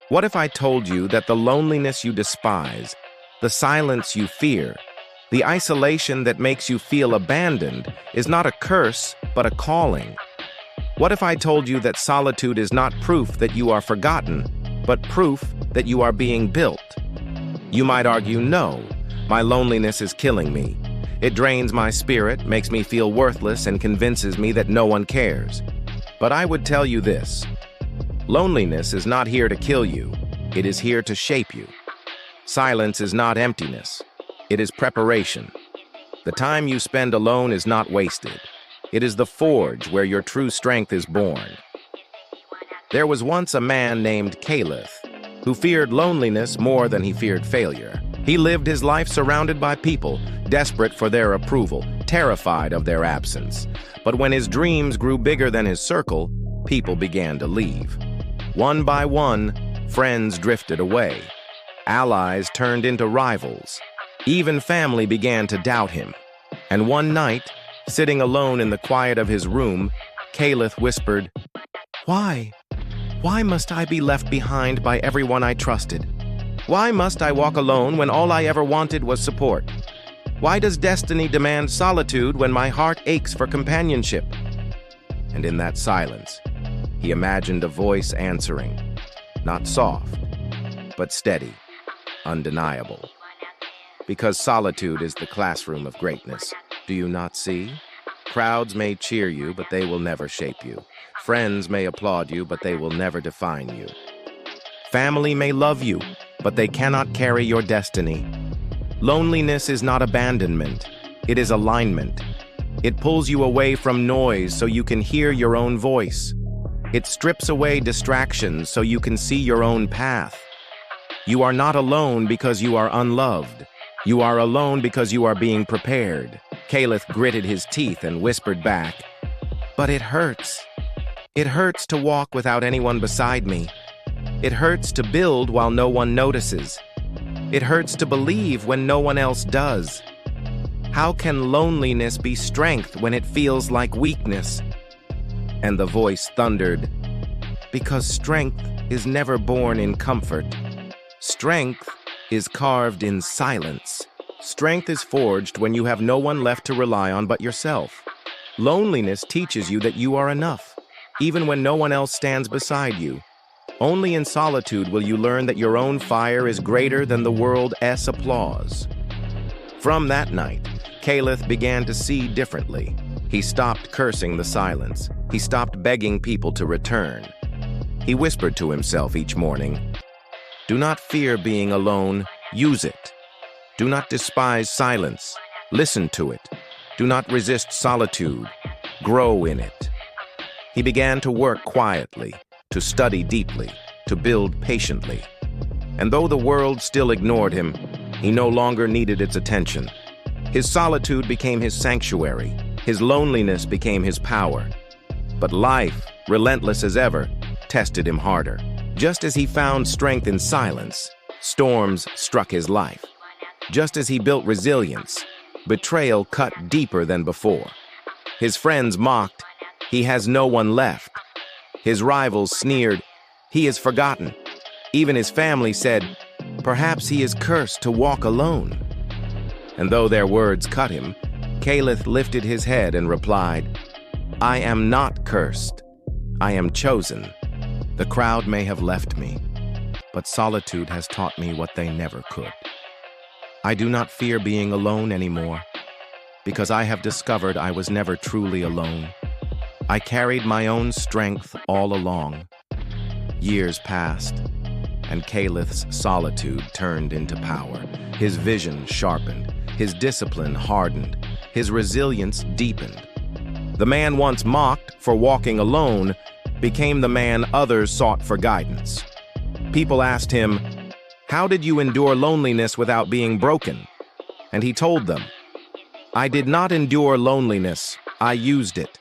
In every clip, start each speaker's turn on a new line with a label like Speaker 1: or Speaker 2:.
Speaker 1: What if I told you that the loneliness you despise, the silence you fear, the isolation that makes you feel abandoned is not a curse, but a calling? What if I told you that solitude is not proof that you are forgotten, but proof that you are being built? You might argue, no, my loneliness is killing me. It drains my spirit, makes me feel worthless, and convinces me that no one cares. But I would tell you this: loneliness is not here to kill you, it is here to shape you. Silence is not emptiness, it is preparation. The time you spend alone is not wasted. It is the forge where your true strength is born. There was once a man named Caliph who feared loneliness more than he feared failure. He lived his life surrounded by people, desperate for their approval, terrified of their absence. But when his dreams grew bigger than his circle, people began to leave. One by one, friends drifted away. Allies turned into rivals. Even family began to doubt him. And one night, sitting alone in the quiet of his room, Caliph whispered, "Why? Why must I be left behind by everyone I trusted? Why must I walk alone when all I ever wanted was support? Why does destiny demand solitude when my heart aches for companionship?" And in that silence, he imagined a voice answering, not soft, but steady, undeniable. Because solitude is the classroom of greatness. Do you not see? Crowds may cheer you, but they will never shape you. Friends may applaud you, but they will never define you. Family may love you, but they cannot carry your destiny. Loneliness is not abandonment, it is alignment. It pulls you away from noise so you can hear your own voice. It strips away distractions so you can see your own path. You are not alone because you are unloved. You are alone because you are being prepared. Caliph gritted his teeth and whispered back, "But it hurts. It hurts to walk without anyone beside me. It hurts to build while no one notices. It hurts to believe when no one else does. How can loneliness be strength when it feels like weakness?" And the voice thundered, "Because strength is never born in comfort. Strength is carved in silence. Strength is forged when you have no one left to rely on but yourself. Loneliness teaches you that you are enough, even when no one else stands beside you. Only in solitude will you learn that your own fire is greater than the world's applause." From that night, Caliph began to see differently. He stopped cursing the silence. He stopped begging people to return. He whispered to himself each morning, "Do not fear being alone, use it. Do not despise silence, listen to it. Do not resist solitude, grow in it." He began to work quietly, to study deeply, to build patiently. And though the world still ignored him, he no longer needed its attention. His solitude became his sanctuary. His loneliness became his power. But life, relentless as ever, tested him harder. Just as he found strength in silence, storms struck his life. Just as he built resilience, betrayal cut deeper than before. His friends mocked, "He has no one left." His rivals sneered, "He is forgotten." Even his family said, "Perhaps he is cursed to walk alone." And though their words cut him, Caliph lifted his head and replied, "I am not cursed. I am chosen. The crowd may have left me, but solitude has taught me what they never could. I do not fear being alone anymore, because I have discovered I was never truly alone. I carried my own strength all along." Years passed, and Caliph's solitude turned into power. His vision sharpened, his discipline hardened, his resilience deepened. The man once mocked for walking alone became the man others sought for guidance. People asked him, "How did you endure loneliness without being broken?" And he told them, "I did not endure loneliness, I used it.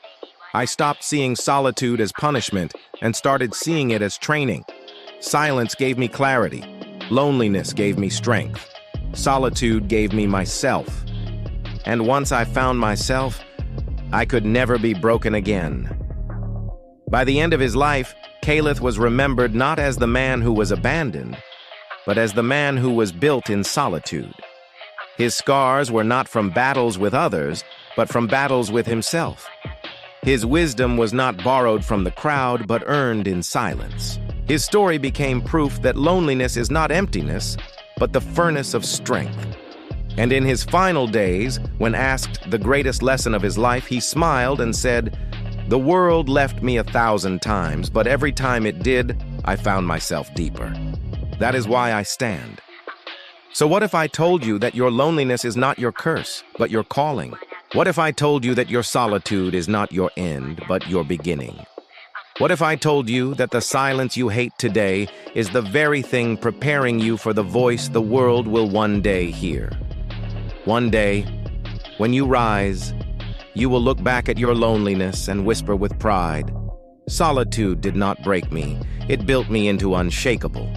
Speaker 1: I stopped seeing solitude as punishment and started seeing it as training. Silence gave me clarity. Loneliness gave me strength. Solitude gave me myself. And once I found myself, I could never be broken again." By the end of his life, Caliph was remembered not as the man who was abandoned, but as the man who was built in solitude. His scars were not from battles with others, but from battles with himself. His wisdom was not borrowed from the crowd, but earned in silence. His story became proof that loneliness is not emptiness, but the furnace of strength. And in his final days, when asked the greatest lesson of his life, he smiled and said, "The world left me 1,000 times, but every time it did, I found myself deeper. That is why I stand." So what if I told you that your loneliness is not your curse, but your calling? What if I told you that your solitude is not your end, but your beginning? What if I told you that the silence you hate today is the very thing preparing you for the voice the world will one day hear? One day, when you rise, you will look back at your loneliness and whisper with pride, "Solitude did not break me, it built me into unshakable."